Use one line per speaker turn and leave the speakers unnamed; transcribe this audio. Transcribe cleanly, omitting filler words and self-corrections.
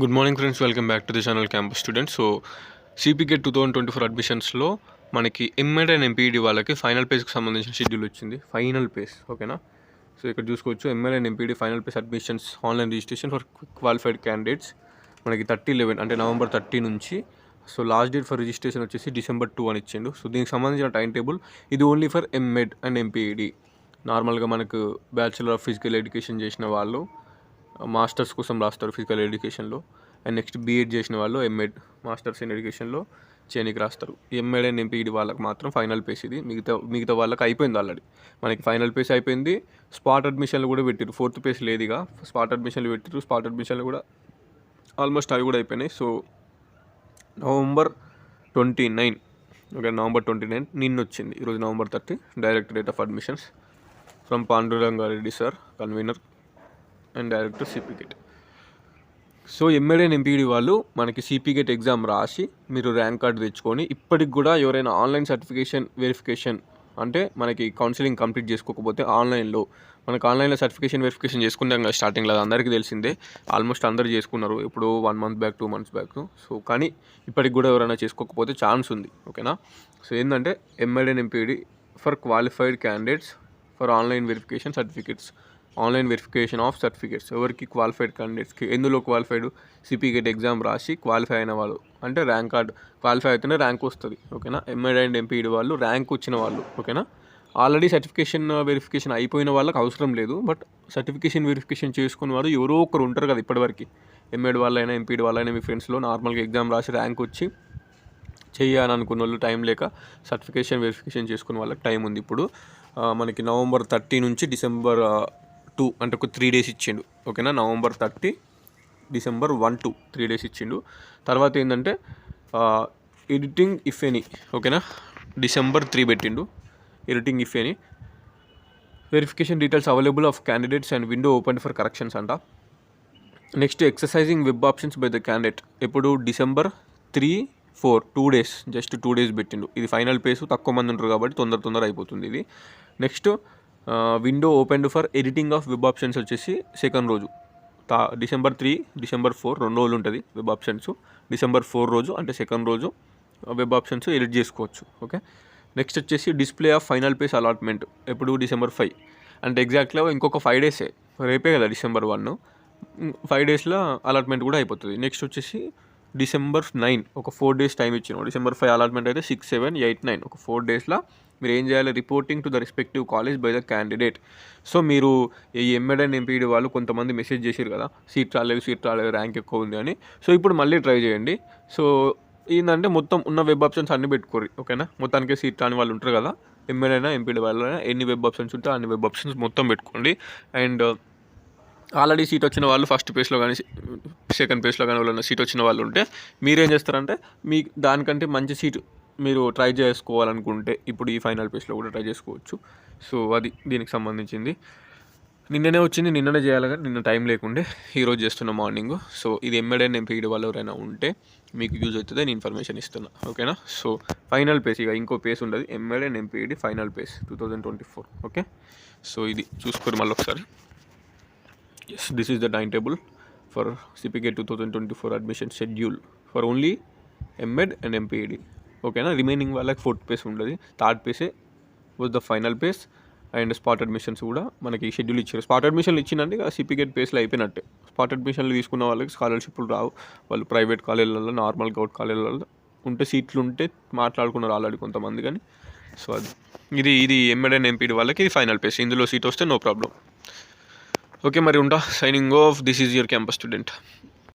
Good morning friends, welcome back to the channel campus students. So CPGET 2024 అడ్మిషన్స్లో మనకి MEd and MPEd వాళ్ళకి final పేస్కి సంబంధించిన schedule వచ్చింది. ఫైనల్ పేస్ ఓకేనా. సో ఇక్కడ చూసుకోవచ్చు, MEd and MPEd final phase admissions online registration for qualified candidates మనకి 30/11 అంటే నవంబర్ 30 నుంచి. So last date for registration వచ్చేసి December 2 అని ఇచ్చిండు. సో దీనికి సంబంధించిన టైం టేబుల్ ఇది only for MEd and MPEd. నార్మల్గా మనకు బ్యాచులర్ ఆఫ్ ఫిజికల్ ఎడ్యుకేషన్ చేసిన వాళ్ళు మాస్టర్స్ కోసం రాస్తారు ఫిజికల్ ఎడ్యుకేషన్లో, అండ్ నెక్స్ట్ బీఎడ్ చేసిన వాళ్ళు ఎంఎడ్ మాస్టర్స్ ఇన్ ఎడ్యుకేషన్లో చేయడానికి రాస్తారు. ఎంఎడ్ అండ్ ఎంపీఈడి వాళ్ళకి మాత్రం ఫైనల్ పేస్ ఇది. మిగతా వాళ్ళకి అయిపోయింది ఆల్రెడీ. మనకి ఫైనల్ పేస్ అయిపోయింది. స్పాట్ అడ్మిషన్లు కూడా పెట్టారు. 4th పేస్ లేదుగా, స్పాట్ అడ్మిషన్లు పెట్టారు. స్పాట్ అడ్మిషన్లు కూడా ఆల్మోస్ట్ అవి కూడా అయిపోయినాయి. సో November 29 ఓకే, November 29 నిన్న వచ్చింది. ఈరోజు November 30 direct date of admissions from Panduranga Reddy sir, convener and director సిపిగెట్. So MEd and MPEd వాళ్ళు మనకి సిపిగెట్ ఎగ్జామ్ రాసి మీరు ర్యాంక్ కార్డు తెచ్చుకొని, ఇప్పటికి కూడా ఎవరైనా ఆన్లైన్ సర్టిఫికేషన్ వెరిఫికేషన్ అంటే మనకి కౌన్సిలింగ్ కంప్లీట్ చేసుకోకపోతే మనకు ఆన్లైన్లో సర్టిఫికేషన్ వెరిఫికేషన్ చేసుకుంటాం కదా స్టార్టింగ్లో, అది అందరికీ తెలిసిందే. ఆల్మోస్ట్ అందరూ చేసుకున్నారు ఇప్పుడు 1 month back 2 months back. So కానీ ఇప్పటికి కూడా ఎవరైనా చేసుకోకపోతే ఛాన్స్ ఉంది ఓకేనా. సో ఏంటంటే MEd and MPEd for qualified candidates for online verification certificates, online verification of certificates. ఎవరికి? క్వాలిఫైడ్ క్యాండిడేట్స్కి. ఎందులో క్వాలిఫైడ్? సిపిగెట్ ఎగ్జామ్ రాసి క్వాలిఫై అయిన వాళ్ళు, అంటే ర్యాంక్ కార్డ్ క్వాలిఫై అయితేనే ర్యాంక్ వస్తుంది ఓకేనా. ఎంఎడ్ అండ్ ఎంపీఈడి వాళ్ళు ర్యాంక్ వచ్చిన వాళ్ళు ఓకేనా. ఆల్రెడీ సర్టిఫికేషన్ వెరిఫికేషన్ అయిపోయిన వాళ్ళకి అవసరం లేదు, బట్ సర్టిఫికేషన్ వెరిఫికేషన్ చేసుకున్న వారు ఎవరో ఒకరు ఉంటారు కదా ఇప్పటివరకు. ఎంఎడ్ వాళ్ళైనా ఎంపీఈడి వాళ్ళైనా మీ ఫ్రెండ్స్లో నార్మల్గా ఎగ్జామ్ రాసి ర్యాంక్ వచ్చి చెయ్యాలని అనుకున్న వాళ్ళు, టైం లేక సర్టిఫికేషన్ వెరిఫికేషన్ చేసుకున్న వాళ్ళకి టైం ఉంది ఇప్పుడు. మనకి November 30 నుంచి December 2 అంటే ఒక 3 days ఇచ్చిండు ఓకేనా. November 30 December 1 to 3 days ఇచ్చిండు. తర్వాత ఏంటంటే ఎడిటింగ్ ఇఫ్ ఎనీ ఓకేనా, December 3 పెట్టిండు. Editing if any verification details available of candidates and window open for corrections అంట. Next exercising web options by the candidate ఎప్పుడు December 3, 4 2 days, జస్ట్ 2 days పెట్టిండు. ఇది final face, తక్కువ మంది ఉంటారు కాబట్టి తొందర అయిపోతుంది ఇది. Next window opened for editing of web options వచ్చేసి సెకండ్ రోజు December 3, December 4 2 రోజులు ఉంటుంది వెబ్ ఆప్షన్స్. December 4 రోజు అంటే సెకండ్ రోజు వెబ్ ఆప్షన్స్ ఎడిట్ చేసుకోవచ్చు ఓకే. నెక్స్ట్ వచ్చేసి display of final phase allotment ఎప్పుడు December 5 అంటే ఎగ్జాక్ట్గా ఇంకొక 5 days, రేపే కదా December 1, 5 daysలో అలాట్మెంట్ కూడా అయిపోతుంది. నెక్స్ట్ వచ్చేసి December 9 ఒక 4 days టైం ఇచ్చిన. December 5 అలాట్మెంట్ అయితే 6, 7, 8, 9 ఒక 4 daysలో మీరు ఏం చేయాలి? Reporting to the respective college by the candidate. So మీరు ఈ ఎంఎడ్ అండ్ ఎంపీఈడి వాళ్ళు కొంతమంది మెసేజ్ చేశారు కదా, సీట్ రాలేదు ర్యాంక్ ఎక్కువ ఉంది అని. సో ఇప్పుడు మళ్ళీ ట్రై చేయండి. సో ఏంటంటే మొత్తం ఉన్న వెబ్ ఆప్షన్స్ అన్ని పెట్టుకోరు ఓకేనా. మొత్తానికి సీట్ రాని వాళ్ళు ఉంటారు కదా, ఎంఎడ్ అయినా ఎంపీఈడి వాళ్ళైనా ఎన్ని వెబ్ ఆప్షన్స్ ఉంటే అన్ని వెబ్ ఆప్షన్స్ మొత్తం పెట్టుకోండి. అండ్ ఆల్రెడీ సీట్ వచ్చిన వాళ్ళు ఫస్ట్ పేజ్లో కానీ సెకండ్ పేజ్లో కానీ వాళ్ళ సీట్ వచ్చిన వాళ్ళు ఉంటే మీరేం చేస్తారంటే మీ దానికంటే మంచి సీట్ మీరు ట్రై చేసుకోవాలనుకుంటే ఇప్పుడు ఈ ఫైనల్ పేజ్లో కూడా ట్రై చేసుకోవచ్చు. సో అది దీనికి సంబంధించింది. నిన్ననే వచ్చింది, నిన్ననే చేయాలి కానీ నిన్న టైం లేకుండే, ఈరోజు చేస్తున్న మార్నింగ్. సో ఇది ఎంఎడ్ అండ్ ఎంపీఈడి వాళ్ళు ఎవరైనా ఉంటే మీకు యూజ్ అవుతుంది, నేను ఇన్ఫర్మేషన్ ఇస్తున్నా ఓకేనా. సో ఫైనల్ పేజ్, ఇక ఇంకో పేజ్ ఉండదు, MEd and MPEd final page 2024 okay. So ఇది చూసుకోరు మళ్ళీ ఒకసారి. Yes, this is the timetable for CPGATE 2024 admission schedule for only MED and MPED. ఓకేనా. రిమైనింగ్ వాళ్ళకి 4th పేజ్ ఉంటుంది, 3rd పేజే was the final page. And spot admissions కూడా మనకి షెడ్యూల్ ఇచ్చారు. స్పాట్ అడ్మిషన్లు ఇచ్చిందంటే సిపిగెట్ పేజ్లో అయిపోయినట్టే. స్పాట్ అడ్మిషన్లు తీసుకున్న వాళ్ళకి స్కాలర్షిప్లు రావు. వాళ్ళు ప్రైవేట్ కాలేజీలలో, నార్మల్ గౌట్ కాలేజీలలో ఉంటే సీట్లు ఉంటే మాట్లాడుకున్నారు ఆల్రెడీ కొంతమంది కానీ. సో ఇది ఎంఎడ్ అండ్ ఎంపీఈడి వాళ్ళకి ఇది ఫైనల్ పేజ్. ఇందులో సీట్ వస్తే నో ప్రాబ్లం ఓకే. మరి ఉంటా, signing off. This is your campus student.